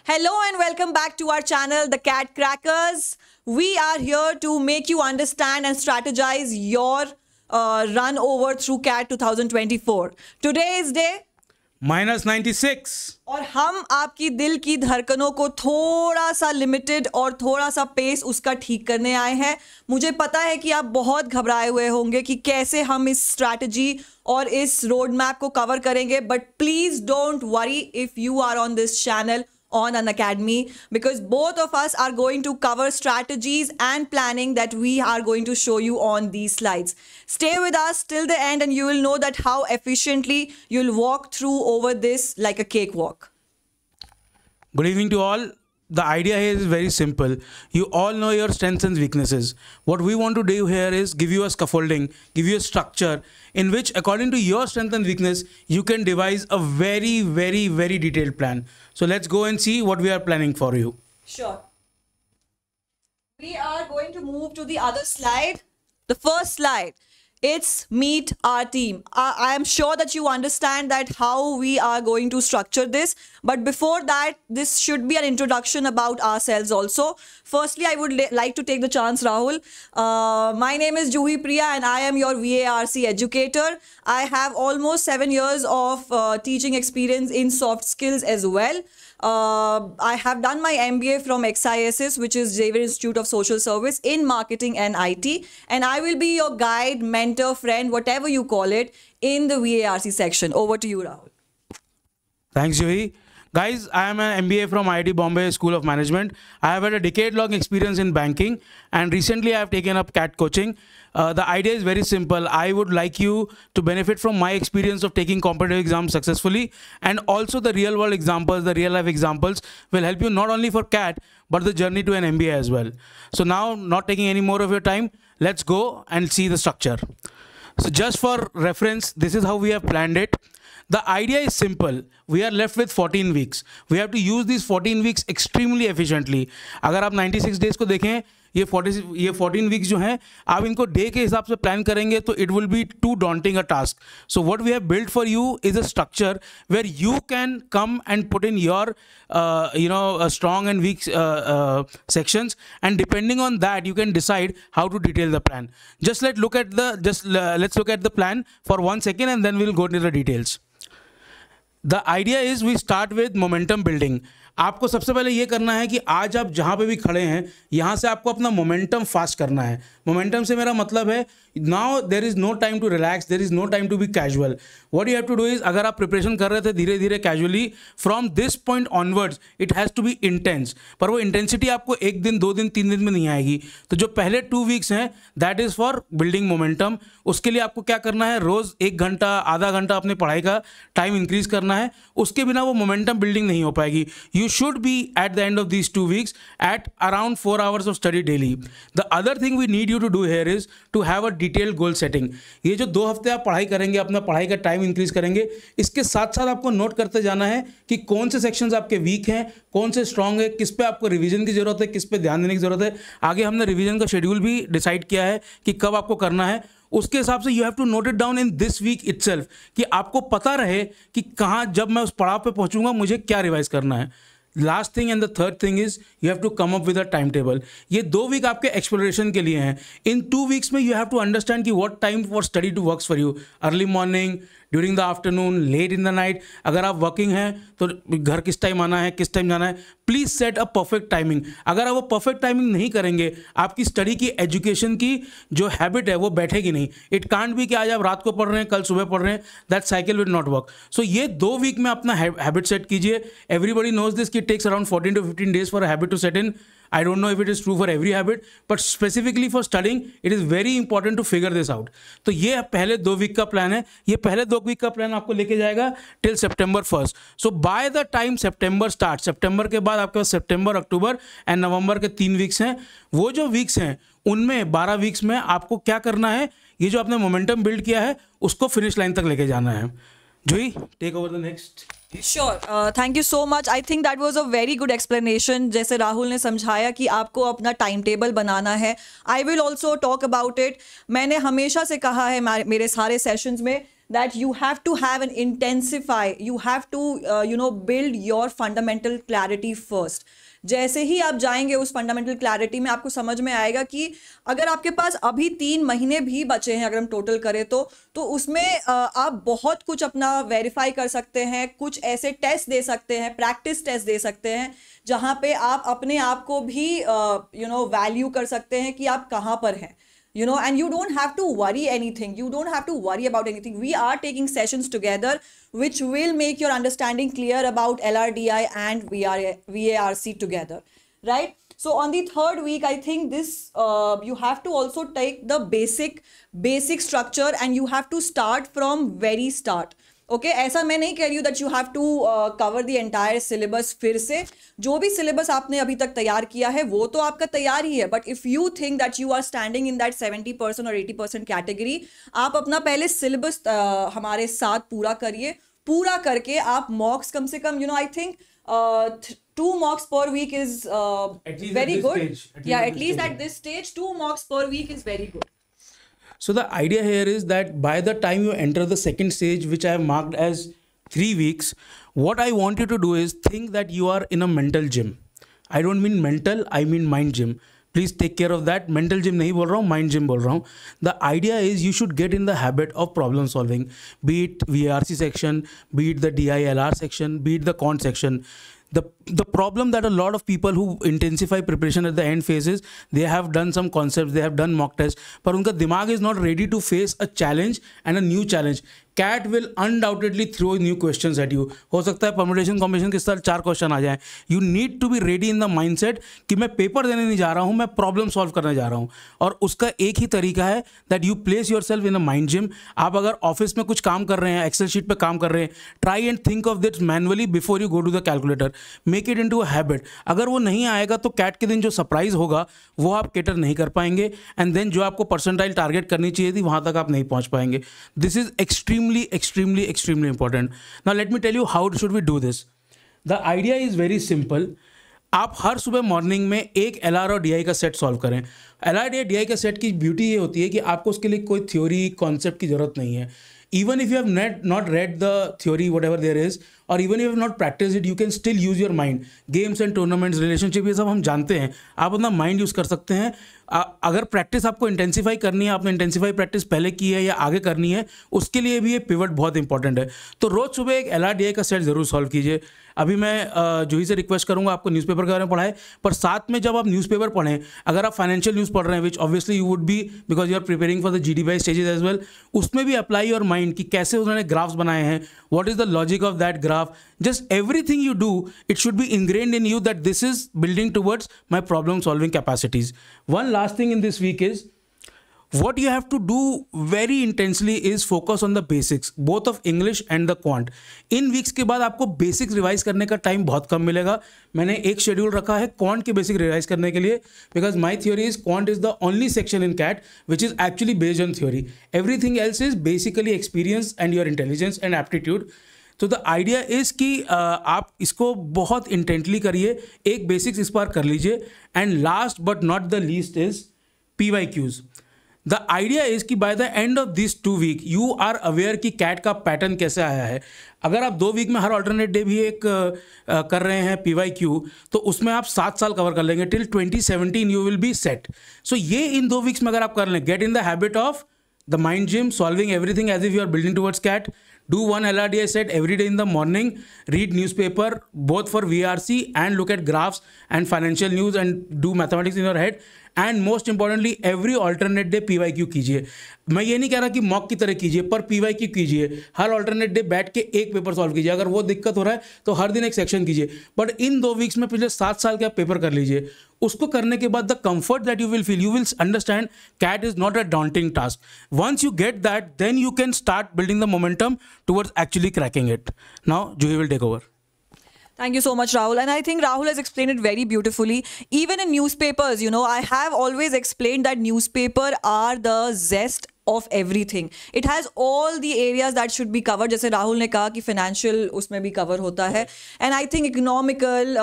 Hello and welcome back to our channel, The Cat Crackers. We are here to make you understand and strategize your run over through CAT 2024. Today is day -96 और हम आपकी दिल की धड़कनों को थोड़ा सा लिमिटेड और थोड़ा सा पेस उसका ठीक करने आए हैं। मुझे पता है कि आप बहुत घबराए हुए होंगे कि कैसे हम इस स्ट्रैटेजी और इस रोड मैप को कवर करेंगे, but please don't worry if you are on this channel on an academy, because both of us are going to cover strategies and planning that we are going to show you on these slides. Stay with us till the end and you will know that how efficiently you'll walk through over this like a cakewalk. Good evening to all. The idea here is very simple. You all know your strengths and weaknesses. What we want to do here is give you a scaffolding, give you a structure in which according to your strength and weakness, you can devise a very detailed plan. So let's go and see what we are planning for you. Sure. We are going to move to the other slide. The first slide. It's meet our team. I am sure that you understand that how we are going to structure this. But before that, this should be an introduction about ourselves also. Firstly, I would like to take the chance, Rahul. My name is Juhi Priya and I am your VARC educator. I have almost 7 years of teaching experience in soft skills as well. I have done my MBA from XISS, which is Xavier Institute of Social Service, in marketing and IT. And I will be your guide, mentor, friend, whatever you call it, in the VARC section. Over to you, Rahul. Thanks, Juhi. Guys, I am an MBA from IIT Bombay School of Management. I have had a decade-long experience in banking, and recently I have taken up CAT coaching. The idea is very simple. I would like you to benefit from my experience of taking competitive exams successfully, and also the real-world examples, the real-life examples will help you not only for CAT, but the journey to an MBA as well. So now, not taking any more of your time, let's go and see the structure. So just for reference, this is how we have planned it. The idea is simple. We are left with 14 weeks. We have to use these 14 weeks extremely efficiently. अगर आप 96 days को देखें, ये 14 weeks जो हैं, आप इनको day के हिसाब से प्लान करेंगे तो it will be too daunting a task. So what we have built for you is a structure where you can come and put in your strong and weak sections, and depending on that you can decide how to detail the plan. Let's look at the plan for 1 second and then we'll go into the details. The idea is we start with momentum building. आपको सबसे पहले ये करना है कि आज आप जहाँ पे भी खड़े हैं यहाँ से आपको अपना मोमेंटम फास्ट करना है. मोमेंटम से मेरा मतलब है now there is no time to relax, there is no time to be casual. What you have to do is, अगर आप प्रिपरेशन कर रहे थे धीरे धीरे casually, from this point onwards it has to be intense. पर वो intensity आपको 1 दिन 2 दिन 3 दिन में नहीं आएगी. तो जो पहले 2 weeks हैं that is for building momentum. उसके लिए आपको क्या करना है, रोज़ 1 घंटा आधा घंटा अपने पढ़ाई का टाइम इंक्रीज करना है. उसके बिना वो मोमेंटम बिल्डिंग नहीं हो पाएगी. You should be at the end of these 2 weeks at around 4 hours of study daily. The other thing we need you to do here is to have a detailed goal setting. ये जो 2 हफ्ते आप पढ़ाई करेंगे, अपना पढ़ाई का time increase करेंगे, इसके साथ साथ आपको नोट करते जाना है कि कौन से सेक्शंस आपके वीक हैं, कौन से स्ट्रांग है, किस पे आपको रिवीजन की जरूरत है, किस पे ध्यान देने की जरूरत है. आगे हमने रिवीजन का शेड्यूल भी डिसाइड किया है कि कब आपको करना है. उसके हिसाब से you have to note it down in this week itself, कि आपको पता रहे कि कहाँ जब मैं उस पड़ाव पे पहुंचूंगा मुझे क्या रिवाइज करना है. Last thing and the third thing is you have to come up with a time table. ये 2 week आपके एक्सप्लोरेशन के लिए हैं. इन 2 weeks में यू हैव टू अंडरस्टैंड कि what time for study to works for you. Early morning, during the afternoon, late in the night. अगर आप वर्किंग हैं तो घर किस टाइम आना है, किस टाइम जाना है. Please set a perfect timing. अगर आप वो परफेक्ट टाइमिंग नहीं करेंगे, आपकी स्टडी की, एजुकेशन की जो हैबिट है वो बैठेगी नहीं. इट कांट बी कि आज आप रात को पढ़ रहे हैं, कल सुबह पढ़ रहे हैं. That cycle will not work. So ये 2 week में अपना हैबिट सेट कीजिए. एवरीबडी नोज दिस कि it takes around 14 to 15 days for a habit to set in. I don't know if it is true for every habit, but specifically for studying, it is very important to figure this out. तो ये पहले 2 week का plan है. ये पहले 2 week का plan आपको लेके जाएगा till September 1st. So by the time September starts, September के बाद आपके पास September, October and November के 3 weeks हैं. वो जो weeks हैं उनमें 12 weeks में आपको क्या करना है, ये जो आपने मोमेंटम बिल्ड किया है उसको फिनिश लाइन तक लेके जाना है. Juhi, take over the next. Sure. Thank you so much. I think that was a very good explanation. जैसे राहुल ने समझाया कि आपको अपना टाइम टेबल बनाना है. I will also talk about it. मैंने हमेशा से कहा है मेरे सारे सेशंस में that you have to have an intensify, you have to build your fundamental clarity first. जैसे ही आप जाएंगे उस फंडामेंटल क्लैरिटी में, आपको समझ में आएगा कि अगर आपके पास अभी 3 महीने भी बचे हैं, अगर हम टोटल करें तो उसमें आप बहुत कुछ अपना वेरीफाई कर सकते हैं, कुछ ऐसे टेस्ट दे सकते हैं, प्रैक्टिस टेस्ट दे सकते हैं, जहाँ पे आप अपने आप को भी वैल्यू कर सकते हैं कि आप कहाँ पर हैं. And you don't have to worry anything. You don't have to worry about anything. We are taking sessions together, which will make your understanding clear about LRDI and VARC together, right? So on the 3rd week, I think this, you have to also take the basic structure, and you have to start from very start. Okay ऐसा मैं नहीं कह रही हूँ that you have to cover the entire syllabus. फिर से जो भी सिलेबस आपने अभी तक तैयार किया है वो तो आपका तैयार ही है, but if you think that you are standing in that 70% और 80% कैटेगरी, आप अपना पहले सिलेबस हमारे साथ पूरा करिए. पूरा करके आप मॉक्स कम से कम I think 2 mocks per week is very good. At least at this stage 2 mocks per week is very good. So the idea here is that by the time you enter the second stage, which I have marked as 3 weeks, what I want you to do is think that you are in a mental gym. I don't mean mental, I mean mind gym. Please take care of that. Mental gym नहीं बोल रहा हूँ, mind gym बोल रहा हूँ. The idea is you should get in the habit of problem solving. Be it VARC section, be it the DILR section, be it the quant section. The problem that a lot of people who intensify preparation at the end faces, they have done some concepts, they have done mock tests, पर उनका दिमाग is not ready to face a challenge and a new challenge. CAT will undoubtedly throw new questions at you. हो सकता है permutation combination के साथ 4 question आ जाएं. You need to be ready in the mindset कि मैं पेपर देने नहीं जा रहा हूँ, मैं प्रॉब्लम सॉल्व करने जा रहा हूँ. और उसका एक ही तरीका है that you place yourself in a mind gym. आप अगर ऑफिस में कुछ काम कर रहे हैं, एक्सेल शीट पे काम कर रहे हैं, try and think of this manually before you go to the calculator. Make it into a habit. अगर वो नहीं आएगा तो CAT के दिन जो सरप्राइज होगा वो आप कैटर नहीं कर पाएंगे, एंड देन जो आपको परसेंटाइल टारगेट करनी चाहिए थी वहाँ तक आप नहीं पहुँच पाएंगे. This is extremely important. Now let me tell you how should we do this. The idea is very simple. आप हर सुबह मॉर्निंग में एक LR और DI का सेट सॉल्व करें. LR DI का सेट की ब्यूटी ये होती है कि आपको उसके लिए कोई थ्योरी कॉन्सेप्ट की जरूरत नहीं है. Even if you have not read the theory, whatever there is, or even if you have not practiced it, you can still use your mind. Games and tournaments, relationship, ये सब हम जानते हैं. आप अपना माइंड यूज़ कर सकते हैं. अगर प्रैक्टिस आपको इंटेंसीफाई करनी है, आपने इंटेंसीफाई प्रैक्टिस पहले की है या आगे करनी है, उसके लिए भी ये पिवट बहुत इंपॉर्टेंट है. तो रोज़ सुबह एक LRDI का सेट ज़रूर सॉल्व कीजिए. अभी मैं जूही से रिक्वेस्ट करूंगा आपको न्यूज़पेपर के बारे में पढ़ाए, पर साथ में जब आप न्यूज़पेपर पढ़ें, अगर आप फाइनेंशियल न्यूज़ पढ़ रहे हैं, which obviously you would be because you are preparing for the GD stages as well, उसमें भी अप्लाई योर माइंड कि कैसे उन्होंने ग्राफ्स बनाए हैं, what is the logic of that graph. Just everything you do, it should be ingrained in you that this is building towards my problem solving capacities. One last thing in this week is, what you have to do very intensely is focus on the basics, both of English and the quant. In weeks के बाद आपको basics revise करने का time बहुत कम मिलेगा. मैंने एक schedule रखा है क्वांट के बेसिक रिवाइज करने के लिए, because my theory is quant is the only section in CAT which is actually based on theory. Everything else is basically experience and your intelligence and aptitude. तो the idea is कि आप इसको बहुत intently करिए, एक basics इस बार कर लीजिए. And last but not the least is PYQs. The idea is कि by the end of this 2 week you are aware कि CAT का पैटर्न कैसे आया है. अगर आप 2 वीक में हर ऑल्टरनेट डे भी एक कर रहे हैं PYQ, तो उसमें आप 7 साल कवर कर लेंगे. Till 2017 you will be set. So ये इन 2 वीक्स में अगर आप कर लें, get in the habit of the mind gym, solving everything as if you are building towards CAT. Do one LRDI set every day in the morning. Read newspaper both for VRC and look at graphs and financial news and do mathematics in your head. And most importantly every alternate day PYQ कीजिए. मैं ये नहीं कह रहा कि mock की तरह कीजिए, पर PYQ कीजिए. हर ऑल्टरनेट डे बैठ के एक पेपर सॉल्व कीजिए. अगर वो दिक्कत हो रहा है तो हर दिन एक सेक्शन कीजिए. बट इन 2 वीक्स में पिछले 7 साल के आप पेपर कर लीजिए. उसको करने के बाद the comfort that you will feel, you will understand CAT is not a daunting task. Once you get that, then you can start building the momentum towards actually cracking it. Now Juhi will take over. Thank you so much, Rahul. And I think Rahul has explained it very beautifully. Even in newspapers, I have always explained that newspaper are the zest of everything. It has all the areas that should be covered. जैसे राहुल ने कहा कि financial उसमें भी cover होता है, and I think economical,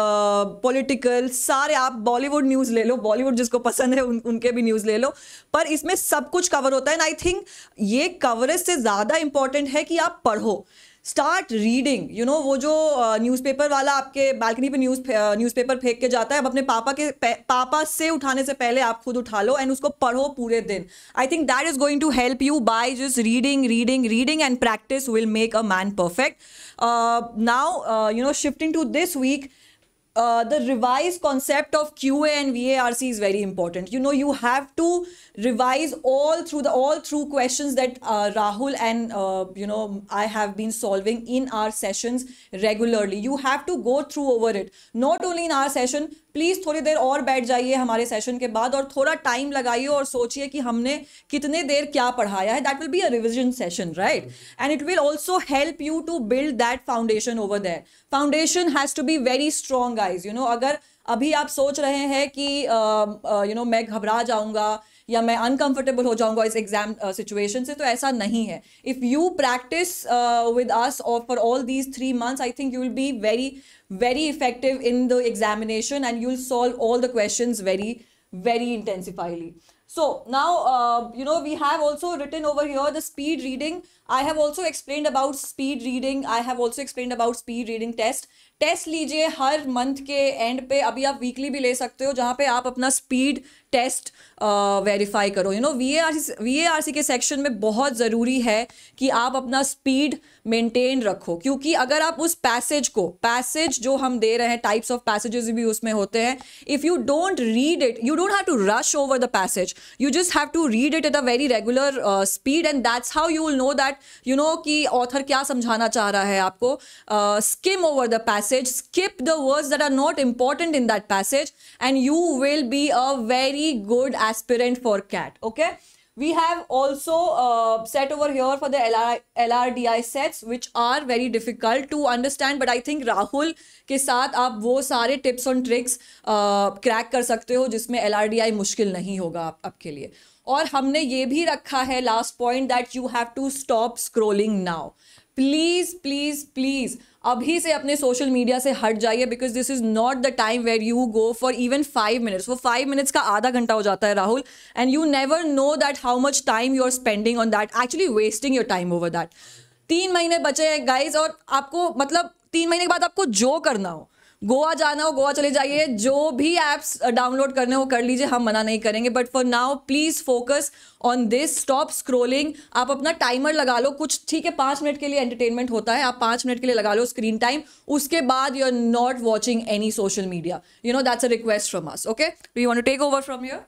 political, सारे आप बॉलीवुड न्यूज़ ले लो, बॉलीवुड जिसको पसंद है उनके भी न्यूज़ ले लो, पर इसमें सब कुछ कवर होता है. एंड आई थिंक ये कवरेज से ज़्यादा इंपॉर्टेंट है कि आप पढ़ो. Start reading. यू नो, वो जो न्यूज़पेपर वाला आपके बालकनी पे न्यूज़पेपर फेंक के जाता है, अब अपने पापा से उठाने से पहले आप खुद उठा लो एंड उसको पढ़ो पूरे दिन. I think that is going to help you by just reading and practice will make a man perfect. Now you know, shifting to this week, the revised concept of QA and VARC is very important. You know, you have to revise all through questions that Rahul and you know, I have been solving in our sessions regularly. You have to go through over it, not only in our session. Please थोड़ी देर और बैठ जाइए हमारे session के बाद और थोड़ा time लगाइए और सोचिए कि हमने कितने देर क्या पढ़ाया है. That will be a revision session, right? And it will also help you to build that foundation over there. Foundation has to be very strong guys. You know, अगर अभी आप सोच रहे हैं कि यू नो मैं घबरा जाऊंगा या मैं अनकंफर्टेबल हो जाऊंगा इस एग्जाम सिचुएशन से, तो ऐसा नहीं है. If you practise with us और for all these 3 months, I think you will be very effective in the examination and you'll solve all the questions very intensively. So now you know, we have also written over here the speed reading. I have also explained about speed reading. I have also explained about speed reading test. Test लीजिए हर month के and पे. अभी आप weekly भी ले सकते हो जहाँ पे आप अपना स्पीड टेस्ट वेरीफाई करो. यू नो, VARC के सेक्शन में बहुत ज़रूरी है कि आप अपना स्पीड मेंटेन रखो, क्योंकि अगर आप उस पैसेज जो हम दे रहे हैं, टाइप्स ऑफ पैसेजेस भी उसमें होते हैं, if you don't read it, you don't have to rush over the passage, you just have to read it at a very regular speed and that's how you will know that you know कि author क्या समझाना चाह रहा है आपको. Skim over the passage, skip the words that are not important in that passage, and you will be a very good aspirant for CAT. Okay, we have also set over here for the LRDI sets, which are very difficult to understand, but I think Rahul के साथ आप वो सारे tips and tricks crack कर सकते हो जिसमें LRDI मुश्किल नहीं होगा आपके लिए. और हमने ये भी रखा है last point, that you have to stop scrolling now. Please अभी से अपने सोशल मीडिया से हट जाइए, because this is not the time where you go for even 5 minutes. वो 5 minutes का आधा घंटा हो जाता है Rahul, and you never know that how much time you are spending on that, actually wasting your time over that. 3 महीने बचे हैं गाइज, और आपको मतलब 3 महीने के बाद आपको जो करना हो, गोवा जाना हो गोवा चले जाइए, जो भी एप्स डाउनलोड करने हो कर लीजिए, हम मना नहीं करेंगे. But for now please focus on this, stop scrolling. आप अपना टाइमर लगा लो कुछ, ठीक है 5 मिनट के लिए एंटरटेनमेंट होता है, आप 5 मिनट के लिए लगा लो स्क्रीन टाइम, उसके बाद you are not watching any social media. You know, that's a request from us. Okay, do you want to take over from here?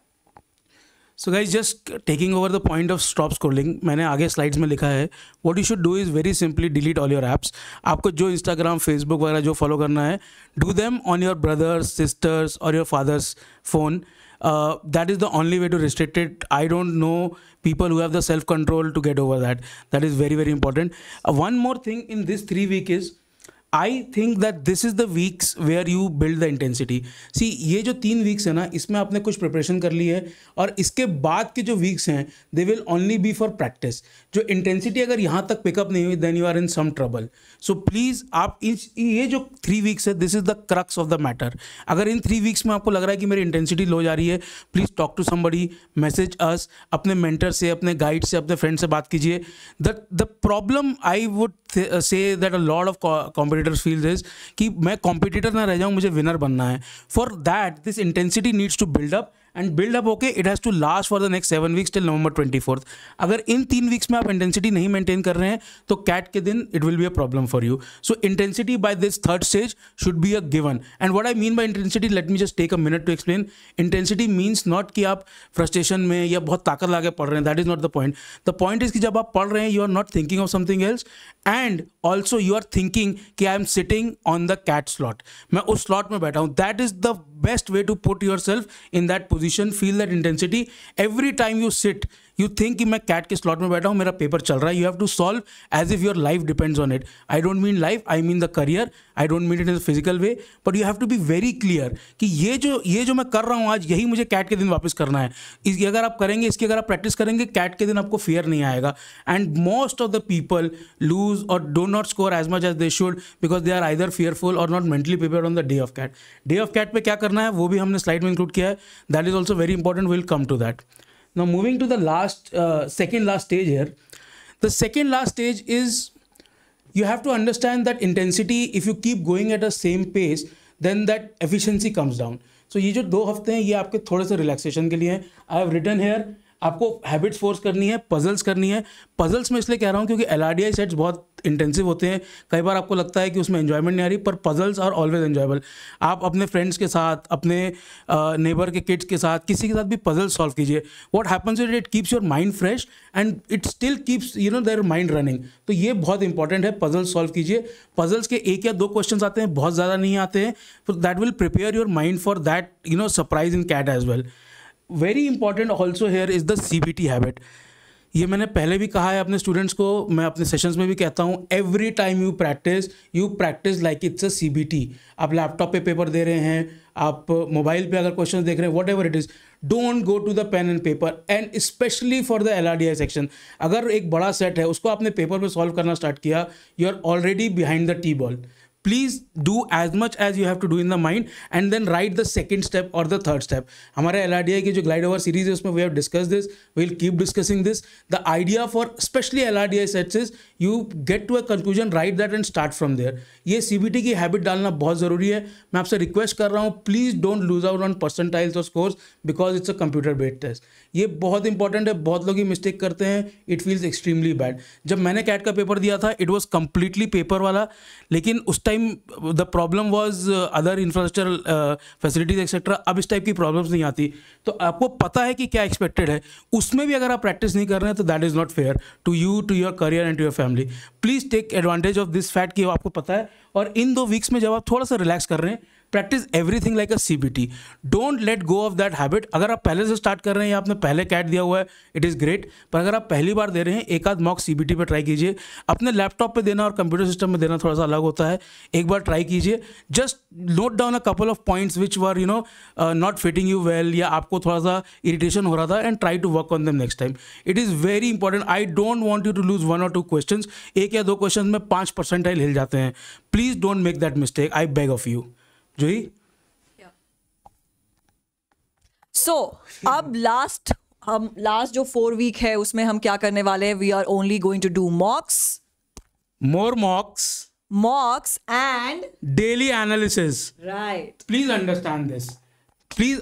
So guys, just taking over the point of stop scrolling, मैंने आगे slides में लिखा है, what you should do is very simply delete all your apps. आपको जो Instagram, Facebook वगैरह जो follow करना है, do them on your brothers, sisters or your father's phone. That is the only way to restrict it. I don't know people who have the self-control to get over that. That is very important. One more thing in this 3 week is, I think that this is the weeks where you build the intensity. See, ये जो 3 weeks है ना, इसमें आपने कुछ preparation कर ली है, और इसके बाद के जो वीक्स हैं they will only be for practice. जो इंटेंसिटी अगर यहाँ तक पिकअप नहीं हुई, then you are in some trouble. So please आप ये जो 3 वीक्स है, this is the crux of the matter. अगर इन 3 वीक्स में आपको लग रहा है कि मेरी इंटेंसिटी लो जा रही है, please talk to somebody, message us, अपने मेंटर से, अपने गाइड से, अपने फ्रेंड से बात कीजिए. The problem I would say that a lot of competitors feels is कि मैं कॉम्पिटिटर ना रह जाऊँ, मुझे विनर बनना है. For that this intensity needs to build up, and build up okay, it has to last for the next 7 weeks till November 24th. अगर इन 3 weeks में आप इंटेंसिटी नहीं मेंटेन कर रहे हैं, तो कैट के दिन it will be a problem for you. So intensity by this third stage should be a given. And what I mean by intensity, let me just take a minute to explain. Intensity means not कि आप frustration में या बहुत ताकत लगा के पढ़ रहे हैं, that is not the point. The point is कि जब आप पढ़ रहे हैं, you are not thinking of something else, and also you are thinking कि I am sitting on the CAT slot, मैं उस स्लॉट में बैठा हूँ. That is the best way to put yourself in that position. Feel that intensity every time you sit. You think कि मैं cat के slot में बैठा हूँ, मेरा पेपर चल रहा है. You have to solve as if your life depends on it. I don't mean life, I mean the career. I don't mean it in physical way, but you have to be very clear कि ये जो मैं कर रहा हूँ आज, यही मुझे कैट के दिन वापस करना है. इसकी अगर आप करेंगे, इसकी अगर आप प्रैक्टिस करेंगे, कैट के दिन आपको फियर नहीं आएगा. And most of the people lose और do not score as much as they should because they are either fearful और not mentally prepared on the day of CAT. Day of CAT पे क्या करना है वो भी हमने स्लाइड में इंक्लूड किया है. That is also very important. Will come to that. Now moving to the second last stage here. The second last stage is you have to understand that intensity, if you keep going at the same pace, then that efficiency comes down. So ये जो 2 हफ्ते हैं ये आपके थोड़े से relaxation के लिए हैं. I have written here, आपको हैबिट्स फोर्स करनी है, पजल्स करनी है. पजल्स में इसलिए कह रहा हूँ क्योंकि LRDI सेट्स बहुत इंटेंसिव होते हैं. कई बार आपको लगता है कि उसमें एन्जॉयमेंट नहीं आ रही, पर पजल्स आर ऑलवेज एन्जॉयबल. आप अपने फ्रेंड्स के साथ, अपने नेबर के किड्स के साथ, किसी के साथ भी पजल सॉल्व कीजिए. What happens is it keeps your mind fresh and it still keeps their mind running. तो ये बहुत इंपॉर्टेंट है. पजल सॉल्व कीजिए. पजल्स के 1 या 2 क्वेश्चन आते हैं, बहुत ज़्यादा नहीं आते हैं. तो that will prepare your mind for that surprise in CAT as well. Very important also here is the CBT habit. ये मैंने पहले भी कहा है अपने स्टूडेंट्स को, मैं अपने सेशंस में भी कहता हूँ. Every time you practice like it's a CBT. आप लैपटॉप पे पेपर दे रहे हैं, आप मोबाइल पे अगर क्वेश्चन देख रहे हैं, whatever it is, don't go to the pen and paper. And specially for the LRDI section, अगर एक बड़ा सेट है उसको आपने पेपर पे सॉल्व करना स्टार्ट किया, you are already behind the T ball. Please do as much as you have to do in the mind and then write the second step और द थर्ड स्टेप. हमारे LRDI की जो glide over series है उसमें we have discuss this, we will keep discussing this. The idea for specially LRDI sets is you get to a conclusion, right that and start from there. ये CBT की habit डालना बहुत ज़रूरी है. मैं आपसे रिक्वेस्ट कर रहा हूँ, please don't lose out on percentiles और scores because it's a computer based test. ये बहुत इंपॉर्टेंट है. बहुत लोग ये मिस्टेक करते हैं. It feels extremely bad. जब मैंने कैट का पेपर दिया था, इट वॉज कंप्लीटली पेपर वाला, लेकिन उस time the problem was other infrastructural facilities etcetera. अब इस टाइप की प्रॉब्लम्स नहीं आती. तो आपको पता है कि क्या एक्सपेक्टेड है. उसमें भी अगर आप प्रैक्टिस नहीं कर रहे हैं तो that is not fair to you, to your career and to your family. Please take advantage of this fact कि आपको पता है. और इन 2 वीक्स में जब आप थोड़ा सा रिलैक्स कर रहे हैं, practice everything like a CBT. Don't let go of that habit. अगर आप पहले से स्टार्ट कर रहे हैं या आपने पहले कैट दिया हुआ है, इट इज़ ग्रेट. पर अगर आप पहली बार दे रहे हैं, एक आध मॉक CBT पे ट्राई कीजिए. अपने लैपटॉप पे देना और कंप्यूटर सिस्टम में देना थोड़ा सा अलग होता है. एक बार ट्राई कीजिए. Just note down a couple of points which were not fitting you well, या आपको थोड़ा सा इरिटेशन हो रहा था, and try to work on them next time. It is very important. I don't want you to lose 1 or 2 question. 1 या 2 question में 5 percentile हिल जाते हैं. Please don't make that mistake. I beg of you. Juhi, so अब last जो 4 week है उसमें हम क्या करने वाले हैं? We are only going to do mocks, more mocks and daily analysis. Right. Please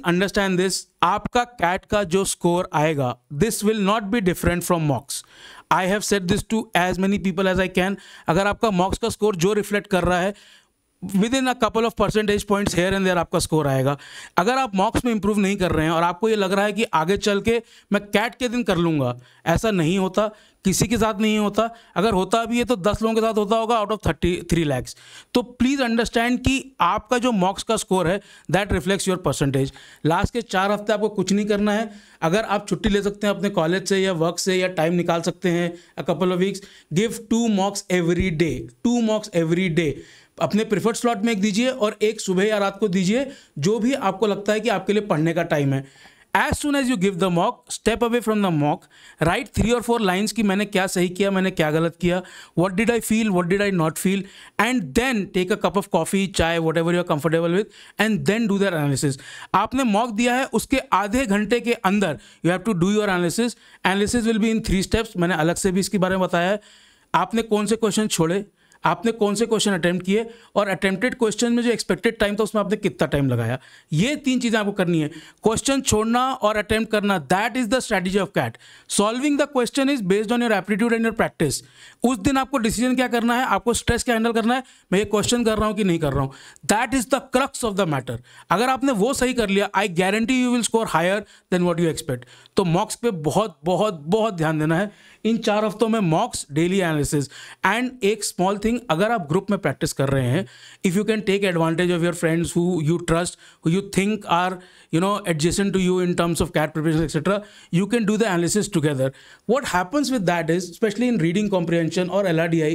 understand this. आपका कैट का जो स्कोर आएगा, this will not be different from mocks. I have said this to as many people as I can. अगर आपका मॉक्स का score जो reflect कर रहा है, within a couple of percentage points here and there आपका score आएगा. अगर आप मॉक्स में इंप्रूव नहीं कर रहे हैं और आपको ये लग रहा है कि आगे चल के मैं कैट के दिन कर लूँगा, ऐसा नहीं होता. किसी के साथ नहीं होता. अगर होता भी है तो 10 लोगों के साथ होता होगा आउट ऑफ 33 lakhs. तो प्लीज़ अंडरस्टैंड कि आपका जो मॉक्स का स्कोर है, that reflects your percentage. Last के 4 हफ्ते आपको कुछ नहीं करना है. अगर आप छुट्टी ले सकते हैं अपने कॉलेज से या वर्क से, या टाइम निकाल सकते हैं अ couple of weeks, give 2 mocks every day. 2 mocks every day. अपने प्रिफर्ड स्लॉट में एक दीजिए और एक सुबह या रात को दीजिए, जो भी आपको लगता है कि आपके लिए पढ़ने का टाइम है. As soon as you give the mock, step away from the mock, write 3 or 4 lines कि मैंने क्या सही किया, मैंने क्या गलत किया, what did I feel, what did I not feel, and then take a cup of coffee, chai, whatever you are comfortable with, and then do their analysis. आपने mock दिया है, उसके आधे घंटे के अंदर you have to do your analysis. Analysis will be in 3 steps. मैंने अलग से भी इसके बारे में बताया है. आपने कौन से क्वेश्चन छोड़े, आपने कौन से क्वेश्चन अटेम्प्ट किए, और अटेम्प्टेड क्वेश्चन में जो एक्सपेक्टेड टाइम था उसमें आपने कितना टाइम लगाया. ये 3 चीज़ें आपको करनी है. क्वेश्चन छोड़ना और अटेम्प्ट करना, that is the strategy of CAT. Solving the question is based on your aptitude and your practice. उस दिन आपको डिसीजन क्या करना है, आपको स्ट्रेस क्या हैंडल करना है, मैं ये क्वेश्चन कर रहा हूँ कि नहीं कर रहा हूँ. That is the crux of the matter. अगर आपने वो सही कर लिया, I guarantee you will score higher than what you expect. तो मॉक्स पे बहुत बहुत बहुत ध्यान देना है. इन 4 हफ्तों में मॉक्स, डेली एनालिसिस एंड एक स्मॉल थिंग, अगर आप ग्रुप में प्रैक्टिस कर रहे हैं, if you can take advantage of your friends who you trust, who you think are adjacent to you in terms of CAT preparation, etc., you can do the analysis together. What happens with that is, especially in reading comprehension or LRDI,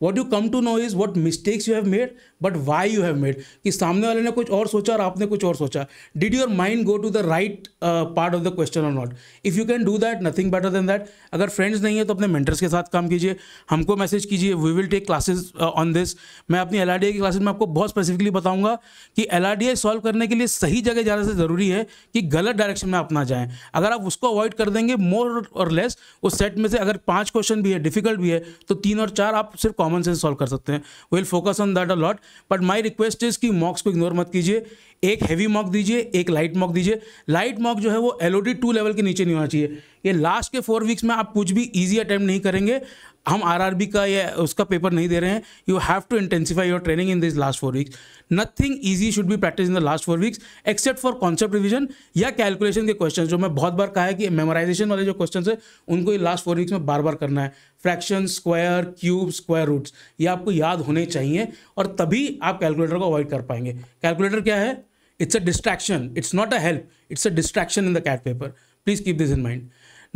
what you come to know is what mistakes you have made, but why you have made. कि सामने वाले ने कुछ और सोचा और आपने कुछ और सोचा. Did your mind go to the right part of the question or not? If you can do that, nothing better than that. अगर फ्रेंड्स नहीं है तो अपने मेंटर्स के साथ काम कीजिए, हमको मैसेज कीजिए, we will take classes on this. मैं अपनी LRDI की क्लासेस में आपको बहुत स्पेसिफिकली बताऊंगा कि LRDI सॉल्व करने के लिए सही जगह जाने से ज़रूरी है कि गलत डायरेक्शन में आप ना जाएं. अगर आप उसको अवॉइड कर देंगे, मोर और लेस उस सेट में से अगर 5 क्वेश्चन भी है, डिफिकल्ट भी है, तो 3 और 4 आप सिर्फ कॉमन सेंस सॉल्व कर सकते हैं. Will focus on that a lot. But my request is कि मॉक्स को इग्नोर मत कीजिए. एक हैवी मॉक दीजिए, एक लाइट मॉक दीजिए. लाइट मॉक जो है वो LOD 2 लेवल के नीचे नहीं होना चाहिए. ये लास्ट के 4 वीक्स में आप कुछ भी ईजी अटेम्प्ट नहीं करेंगे. हम RRB का या उसका पेपर नहीं दे रहे हैं. You have to intensify your training in this last 4 weeks. Nothing easy should be practice in the last 4 weeks except for concept revision या कैलकुलेशन के क्वेश्चन, जो मैं बहुत बार कहा है कि मेमोराइजेशन वाले जो क्वेश्चन है उनको ये लास्ट 4 वीक्स में बार बार करना है. Fraction, square, cube, square roots, ये आपको याद होने चाहिए और तभी आप कैलकुलेटर को अवॉइड कर पाएंगे. कैलकुलेटर क्या है? It's a distraction. It's not a help. It's a distraction in the CAT paper. Please keep this in mind.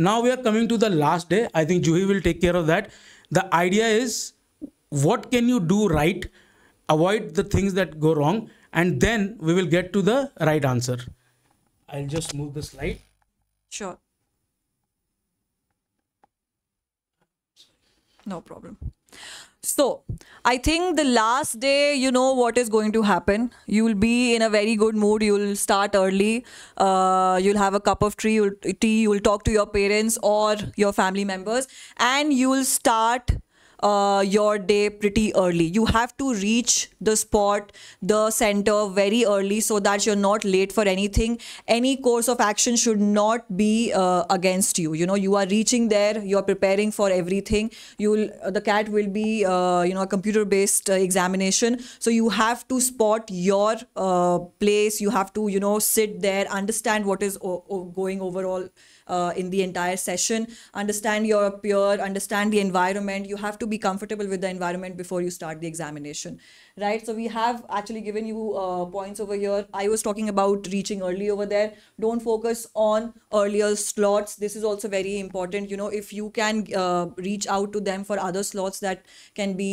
Now we are coming to the last day. I think Juhi will take care of that. The idea is, what can you do right? Avoid the things that go wrong, and then we will get to the right answer. I'll just move the slide. Sure. No problem. So, I think the last day, you know what is going to happen. You will be in a very good mood. You will start early. You'll have a cup of tea. You will talk to your parents or your family members, and you will start your day pretty early. You have to reach the spot, the center very early so that you're not late for anything. Any course of action should not be against you. You know, you are reaching there, you're preparing for everything. The CAT will be, a computer-based examination. So you have to spot your place. You have to, sit there, understand what is going overall in the entire session, understand your peer, understand the environment. You have to be comfortable with the environment before you start the examination, right? So we have actually given you points over here. I was talking about reaching early over there. Don't focus on earlier slots. This is also very important. If you can reach out to them for other slots that can be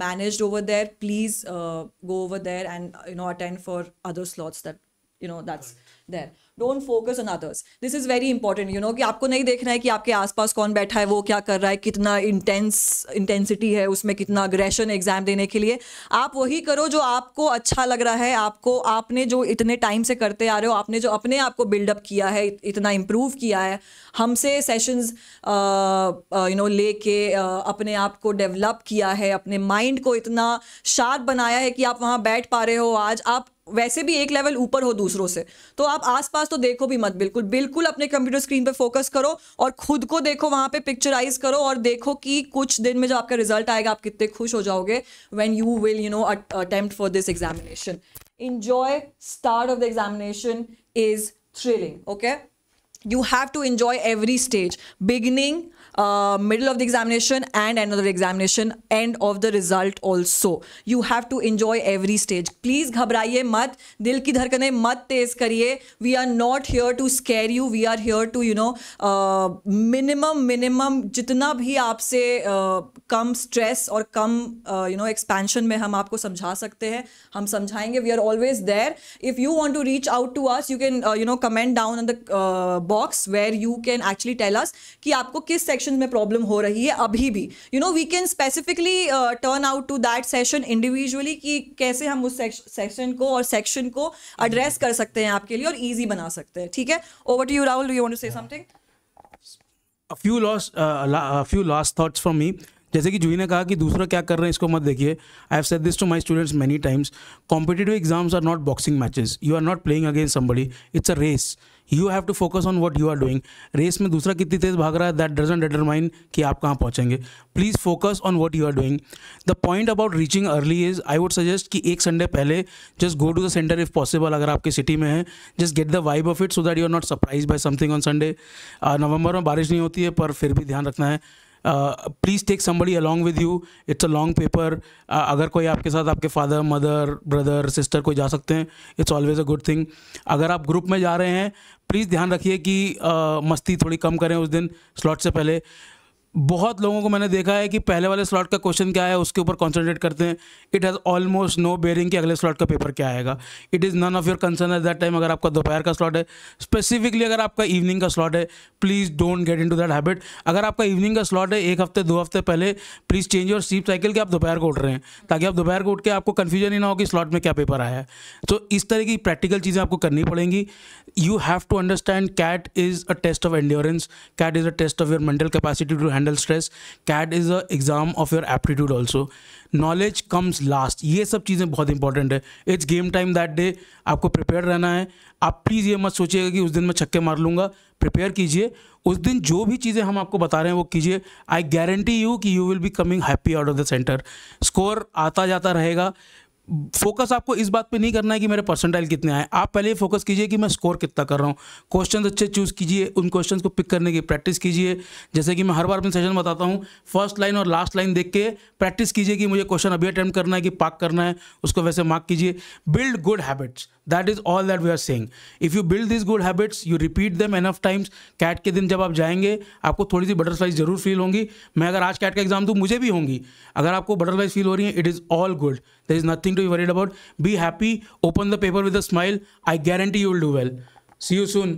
managed over there, please go over there and attend for other slots that that's there. Don't focus on others. This is very important. कि आपको नहीं देखना है कि आपके आसपास कौन बैठा है, वो क्या कर रहा है, कितना इंटेंसिटी है उसमें, कितना अग्रेशन एग्जाम देने के लिए. आप वही करो जो आपको अच्छा लग रहा है. आपने जो इतने टाइम से करते आ रहे हो, आपने जो अपने आप को बिल्डअप किया है, इतना इम्प्रूव किया है, हमसे सेशंस लेके अपने आप को डेवलप किया है, अपने माइंड को इतना शार्प बनाया है कि आप वहाँ बैठ पा रहे हो. आज आप वैसे भी एक लेवल ऊपर हो दूसरों से, तो आप आसपास तो देखो भी मत. बिल्कुल अपने कंप्यूटर स्क्रीन पे फोकस करो और खुद को देखो, वहां पे पिक्चराइज करो और देखो कि कुछ दिन में जो आपका रिजल्ट आएगा आप कितने खुश हो जाओगे when you will attempt for this examination. Enjoy. Start of the examination is thrilling. Okay, you have to enjoy every stage, beginning, middle of the examination and end of the examination, end of the result also. You have to enjoy every stage. Please घबराइए मत, दिल की धड़कनें मत तेज करिए. We are not here to scare you. We are here to minimum जितना भी आपसे कम stress और कम एक्सपेंशन में हम आपको समझा सकते हैं, हम समझाएंगे. We are always there. If you want to reach out to us, you can comment down in the box where you can actually tell us कि आपको किस सेक्शन में प्रॉब्लम हो रही है अभी भी. We can specifically turn out to that session individually कि कैसे हम उस सेक्शन को और सेक्शन को एड्रेस कर सकते हैं आपके लिए और इजी बना सकते हैं. ठीक है, over to you, Rahul. Do you want to say something? A few last thoughts from me. जैसे कि जूही ने कहा कि दूसरा क्या कर रहे हैं इसको मत देखिए. I have said this to my students many times. Competitive exams are not boxing matches. You are not playing against somebody. It's a race. You have to focus on what you are doing. Race में दूसरा कितनी तेज भाग रहा है that doesn't determine कि आप कहाँ पहुँचेंगे. Please focus on what you are doing. The point about reaching early is I would suggest कि एक संडे पहले just go to the centre if possible. अगर आपके सिटी में है just get the vibe of it so that you are not surprise by something on Sunday. नवंबर में बारिश नहीं होती है पर फिर भी ध्यान रखना है. Please take somebody along with you. It's a long paper. अगर कोई आपके साथ आपके फादर मदर ब्रदर सिस्टर कोई जा सकते हैं it's always a good thing. अगर आप ग्रुप में जा रहे हैं प्लीज़ ध्यान रखिए कि मस्ती थोड़ी कम करें उस दिन स्लॉट से पहले. बहुत लोगों को मैंने देखा है कि पहले वाले स्लॉट का क्वेश्चन क्या है उसके ऊपर कॉन्सेंट्रेट करते हैं. It has almost no bearing कि अगले स्लॉट का पेपर क्या आएगा. It is none of your concern at that time. अगर आपका दोपहर का स्लॉट है स्पेसिफिकली अगर आपका इवनिंग का स्लॉट है please don't get into that habit. अगर आपका इवनिंग का स्लॉट है 1 हफ्ते 2 हफ्ते पहले please change your sleep cycle कि आप दोपहर को उठ रहे हैं ताकि आप दोपहर को उठ के आपको कन्फ्यूजन ही ना हो कि स्लॉट में क्या पेपर आया है. तो इस तरह की प्रैक्टिकल चीज़ें आपको करनी पड़ेंगी. You have to understand CAT is a test of endurance. CAT is a test of your mental capacity to handle stress. CAT is a exam of your aptitude also. Knowledge comes last. ये सब चीज़ें बहुत important है. It's game time that day. आपको prepare रहना है. आप please ये मत सोचिएगा कि उस दिन मैं छक्के मार लूँगा. प्रिपेयर कीजिए. उस दिन जो भी चीज़ें हम आपको बता रहे हैं वो कीजिए. आई गारंटी यू कि you will be coming happy out of the centre. Score आता जाता रहेगा. फोकस आपको इस बात पे नहीं करना है कि मेरे परसेंटाइल कितने आए. आप पहले ये फोकस कीजिए कि मैं स्कोर कितना कर रहा हूँ. क्वेश्चंस अच्छे चूज़ कीजिए. उन क्वेश्चंस को पिक करने की प्रैक्टिस कीजिए. जैसे कि मैं हर बार अपने सेशन बताता हूँ फर्स्ट लाइन और लास्ट लाइन देख के प्रैक्टिस कीजिए कि मुझे क्वेश्चन अभी अटैम्प्ट करना है कि पाक करना है. उसको वैसे मार्क कीजिए. Build good habits. That is all that we are saying. If you build this good habits you repeat them enough times. CAT के दिन जब आप जाएंगे आपको थोड़ी सी बटरफ्लाइज जरूर फील होंगी. मैं अगर आज कैट का एग्जाम दूँ मुझे भी होंगी. अगर आपको बटरफ्लाइज फील हो रही है it is all good. There is nothing to be worried about. Be happy, open the paper with a smile. I guarantee you will do well. See you soon.